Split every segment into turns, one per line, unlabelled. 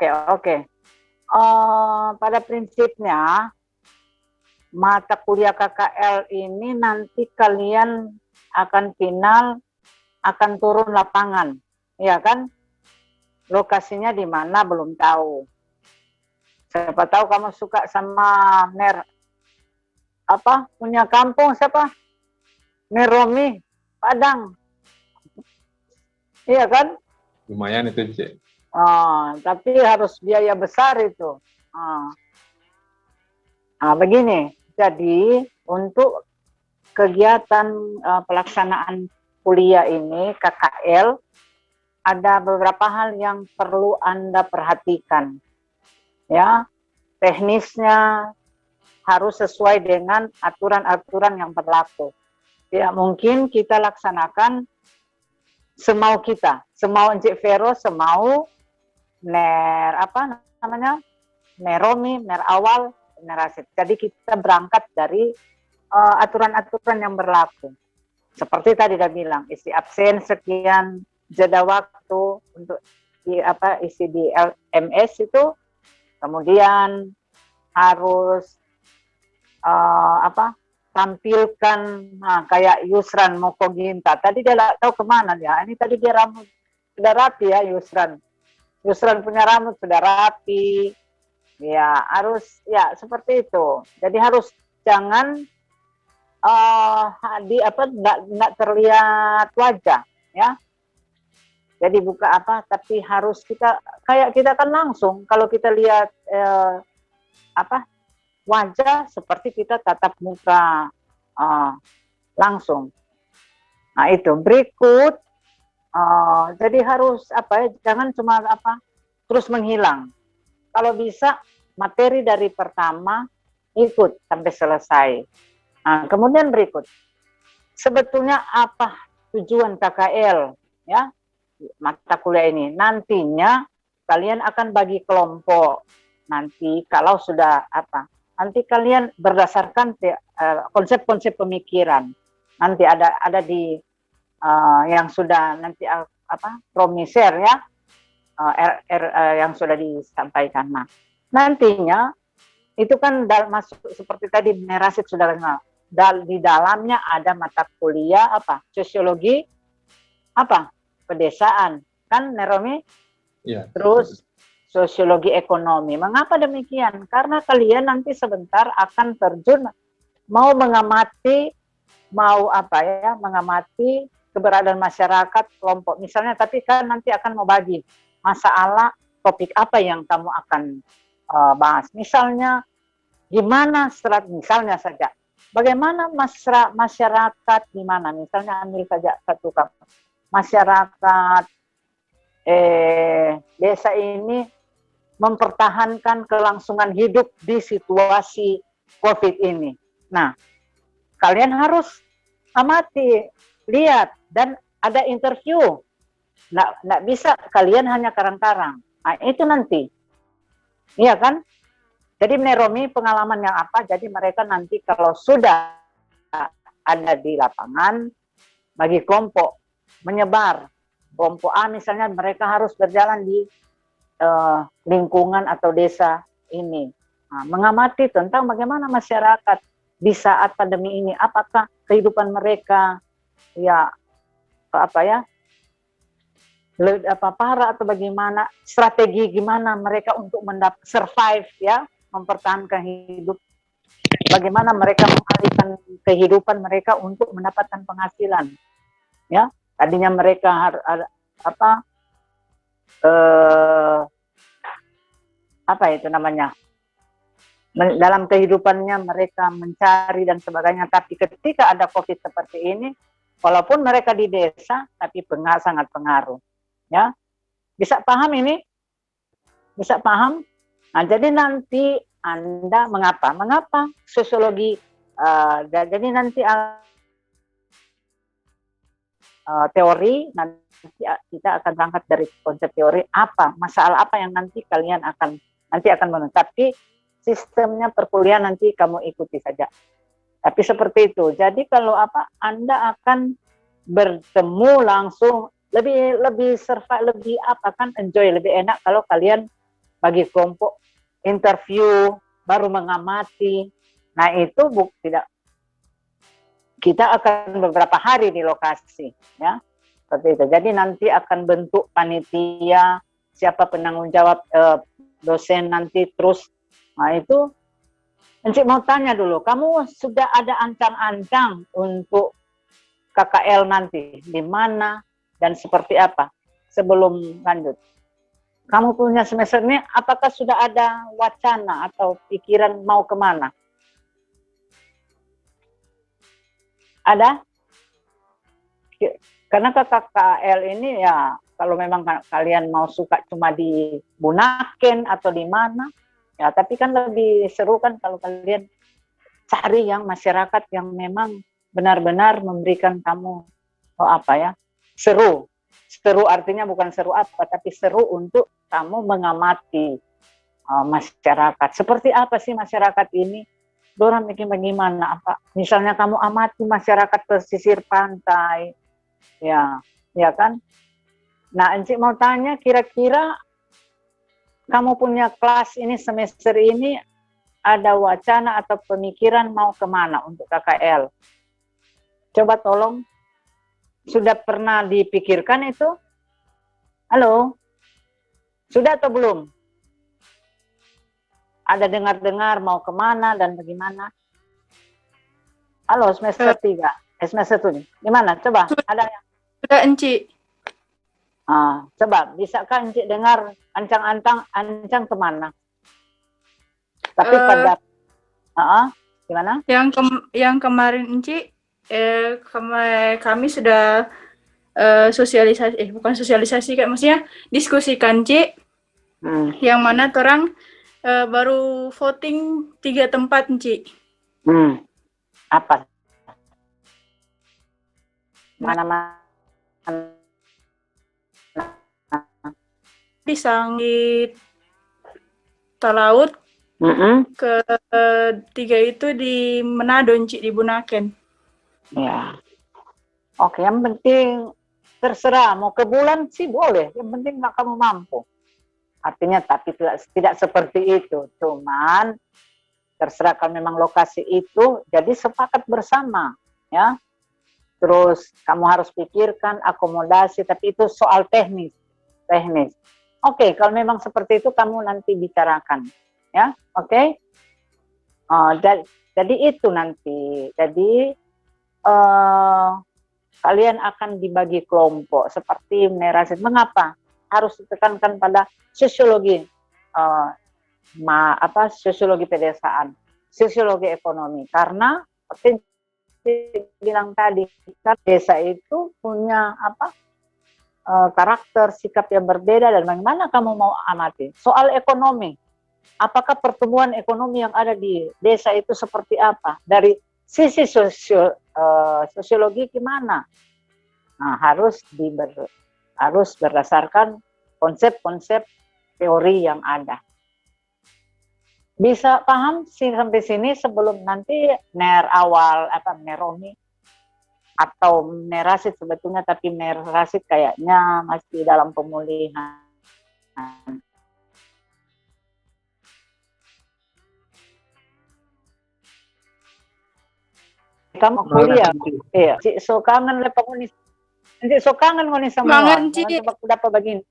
oke. Pada prinsipnya mata kuliah KKL ini nanti kalian akan final, akan turun lapangan, ya kan? Lokasinya di mana belum tahu. Siapa tahu kamu suka sama punya kampung siapa? Neromi, Padang. Iya kan?
Lumayan itu, Cik.
Tapi harus biaya besar itu. Begini, jadi untuk kegiatan pelaksanaan kuliah ini, KKL, ada beberapa hal yang perlu Anda perhatikan. Ya, teknisnya harus sesuai dengan aturan-aturan yang berlaku. Tidak mungkin kita laksanakan semau kita, semau Encik Vero, semau Neromi, Awal, Rasid. Jadi kita berangkat dari aturan-aturan yang berlaku. Seperti tadi udah bilang, isi absen sekian, jeda waktu untuk isi di LMS itu, kemudian harus tampilkan kayak Yusran Mokoginta. Tadi dia nggak tahu kemana dia. Ini tadi dia rambut sudah rapi ya Yusran. Yusran punya rambut sudah rapi. Ya harus ya seperti itu. Jadi harus jangan nggak terlihat wajah ya. Jadi buka tapi harus kita kan langsung kalau kita lihat wajah seperti kita tatap muka langsung. Nah itu berikut. Jadi harus jangan cuma terus menghilang. Kalau bisa materi dari pertama ikut sampai selesai. Nah, kemudian berikut. Sebetulnya apa tujuan KKL ya mata kuliah ini? Nantinya kalian akan bagi kelompok. Nanti kalau sudah nanti kalian berdasarkan konsep-konsep pemikiran. Nanti ada di yang sudah nanti promiser ya, yang sudah disampaikan. Nah, nantinya itu kan masuk seperti tadi Rasid sudah kenal. Di dalamnya ada mata kuliah sosiologi pedesaan kan Neromi?
Ya.
Terus sosiologi ekonomi. Mengapa demikian? Karena kalian nanti sebentar akan terjun mau mengamati mengamati keberadaan masyarakat kelompok misalnya, tapi kan nanti akan mau bagi masalah topik apa yang kamu akan bahas. Misalnya gimana misalnya saja bagaimana masyarakat di mana, misalnya ambil saja satu kampus. Masyarakat desa ini mempertahankan kelangsungan hidup di situasi COVID ini. Nah, kalian harus amati, lihat, dan ada interview. Nggak bisa kalian hanya karang-karang. Nah, itu nanti. Iya kan? Jadi Neromi pengalaman yang jadi mereka nanti kalau sudah ada di lapangan, bagi kelompok, menyebar. Kelompok A misalnya mereka harus berjalan di lingkungan atau desa ini. Nah, mengamati tentang bagaimana masyarakat di saat pandemi ini, apakah kehidupan mereka parah atau bagaimana, strategi gimana mereka untuk survive ya, mempertahankan hidup, bagaimana mereka mengalihkan kehidupan mereka untuk mendapatkan penghasilan ya. Tadinya mereka dalam kehidupannya mereka mencari dan sebagainya, tapi ketika ada COVID seperti ini, walaupun mereka di desa, tapi sangat pengaruh. Ya, bisa paham ini? Bisa paham? Nah, jadi nanti Anda mengapa sosiologi? Jadi nanti teori, nanti kita akan berangkat dari konsep teori masalah apa yang nanti kalian akan menentukan. Tapi sistemnya perkuliahan nanti kamu ikuti saja. Tapi seperti itu. Jadi kalau Anda akan bertemu langsung lebih survive, lebih enjoy, lebih enak kalau kalian bagi kelompok, interview, baru mengamati. Nah itu tidak, kita akan beberapa hari di lokasi, ya seperti itu. Jadi nanti akan bentuk panitia, siapa penanggung jawab, dosen nanti terus. Nah itu, Encik mau tanya dulu, kamu sudah ada ancang-ancang untuk KKL nanti di mana dan seperti apa sebelum lanjut? Kamu punya semester ini, apakah sudah ada wacana atau pikiran mau kemana? Ada? Karena KKL ini ya, kalau memang kalian mau suka cuma di Bunaken atau di mana, ya tapi kan lebih seru kan kalau kalian cari yang masyarakat yang memang benar-benar memberikan kamu seru. Seru artinya bukan seru apa, tapi seru untuk kamu mengamati masyarakat. Seperti apa sih masyarakat ini? Dorang bikin bagaimana? Apa? Misalnya kamu amati masyarakat pesisir pantai, ya kan? Nah, Encik mau tanya, kira-kira kamu punya kelas ini semester ini ada wacana atau pemikiran mau kemana untuk KKL? Coba tolong. Sudah pernah dipikirkan itu? Halo? Sudah atau belum? Ada dengar-dengar mau kemana dan bagaimana? Halo, semester 3. Semester 7. Gimana? Coba, ada yang?
Sudah, Encik.
Coba, bisakah Encik dengar ancang kemana? Tapi pada... gimana?
Yang kemarin Encik, kami sudah sosialisasi, kayak maksudnya diskusikan Cik, yang mana orang baru voting 3 tempat Cik.
Apa? Mana-mana?
Di Sangit Talaut, ketiga itu di Manado Cik, di Bunaken.
Ya, oke. Yang penting terserah mau ke bulan sih boleh. Yang penting nggak kamu mampu. Artinya tapi tidak seperti itu. Cuman terserah kalau memang lokasi itu. Jadi sepakat bersama, ya. Terus kamu harus pikirkan akomodasi. Tapi itu soal teknis. Oke, kalau memang seperti itu kamu nanti bicarakan, ya. Oke. Jadi itu nanti. Jadi kalian akan dibagi kelompok seperti Merasid. Mengapa harus ditekankan pada sosiologi, sosiologi pedesaan, sosiologi ekonomi? Karena seperti bilang tadi, desa itu punya karakter, sikap yang berbeda, dan bagaimana kamu mau amati soal ekonomi? Apakah pertumbuhan ekonomi yang ada di desa itu seperti apa? Dari sisi sosiologi gimana? Nah, harus berdasarkan konsep-konsep teori yang ada. Bisa paham sih sampai sini sebelum nanti Meromi atau Merasid sebetulnya, tapi Merasid kayaknya masih dalam pemulihan. Kamu kuliah, iya. Cik so kangen le pengunis, Cik so kangen ngoni semua.
Kangen Cik.
Coba dapat begini.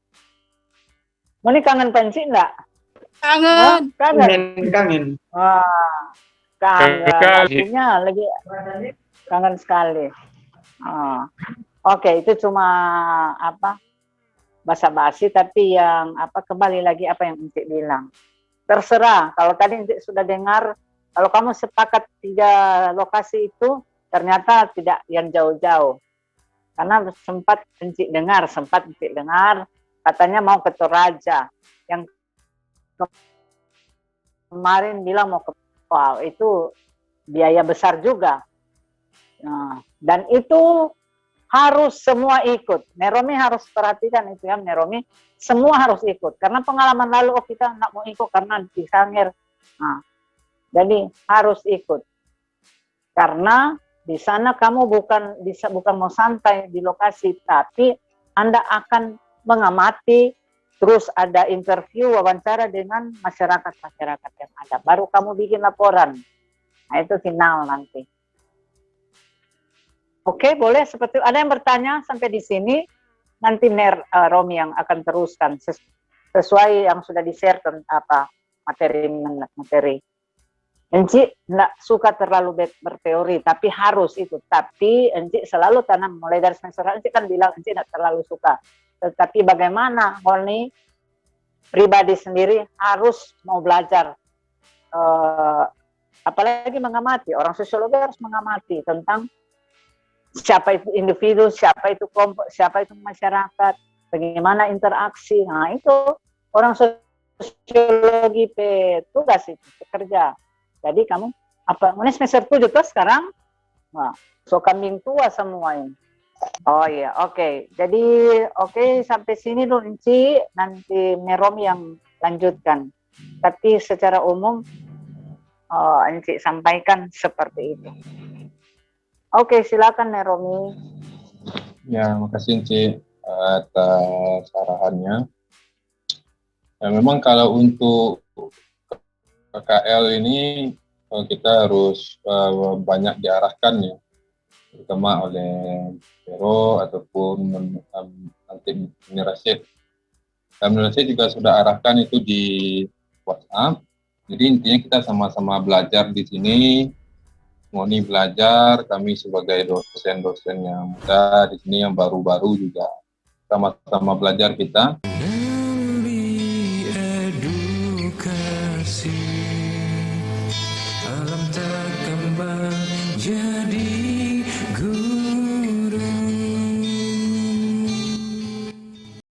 Ngoni kangen pensi enggak?
Kangen.
Kangen. Wah, kangen. Artinya lagi kangen sekali. Oke, itu cuma basa-basi, tapi yang kembali lagi apa yang Encik bilang. Terserah. Kalau tadi Encik sudah dengar. Kalau kamu sepakat 3 lokasi itu, ternyata tidak yang jauh-jauh. Karena sempat Encik dengar, katanya mau ke Toraja. Yang kemarin bilang mau ke, wow, itu biaya besar juga. Nah, dan itu harus semua ikut. Meromi harus perhatikan itu ya, Meromi. Semua harus ikut. Karena pengalaman lalu, kita nggak mau ikut karena disangir. Nah, jadi harus ikut, karena di sana kamu bukan mau santai di lokasi, tapi Anda akan mengamati terus ada interview, wawancara dengan masyarakat-masyarakat yang ada. Baru kamu bikin laporan. Nah, itu final nanti. Oke, boleh seperti ada yang bertanya sampai di sini. Nanti Romi yang akan teruskan sesuai yang sudah di-share tentang apa materi. Enci nggak suka terlalu berteori, tapi harus itu. Tapi Enci selalu tanam mulai dari semester Enci kan bilang Enci nggak terlalu suka. Tetapi bagaimana Holni pribadi sendiri harus mau belajar, apalagi mengamati. Orang sosiologi harus mengamati tentang siapa itu individu, siapa itu kelompok, siapa itu masyarakat, bagaimana interaksi. Nah itu orang sosiologi tugas itu bekerja. Jadi kamu apa? Ini semester 7 tuh sekarang, nah, so kambing tua semua ini. Oh iya, oke. Jadi oke, sampai sini dulu Enci, nanti Meromi yang lanjutkan. Tapi secara umum Enci sampaikan seperti itu. Oke, silakan Meromi.
Ya, makasih Ci atas arahannya. Ya, memang kalau untuk KKL ini kita harus banyak diarahkan ya, terutama oleh Vero ataupun nanti Rasyid. Dan Rasyid juga sudah arahkan itu di WhatsApp. Jadi intinya kita sama-sama belajar di sini. Ngoni belajar, kami sebagai dosen-dosen yang muda di sini yang baru-baru juga sama-sama belajar kita.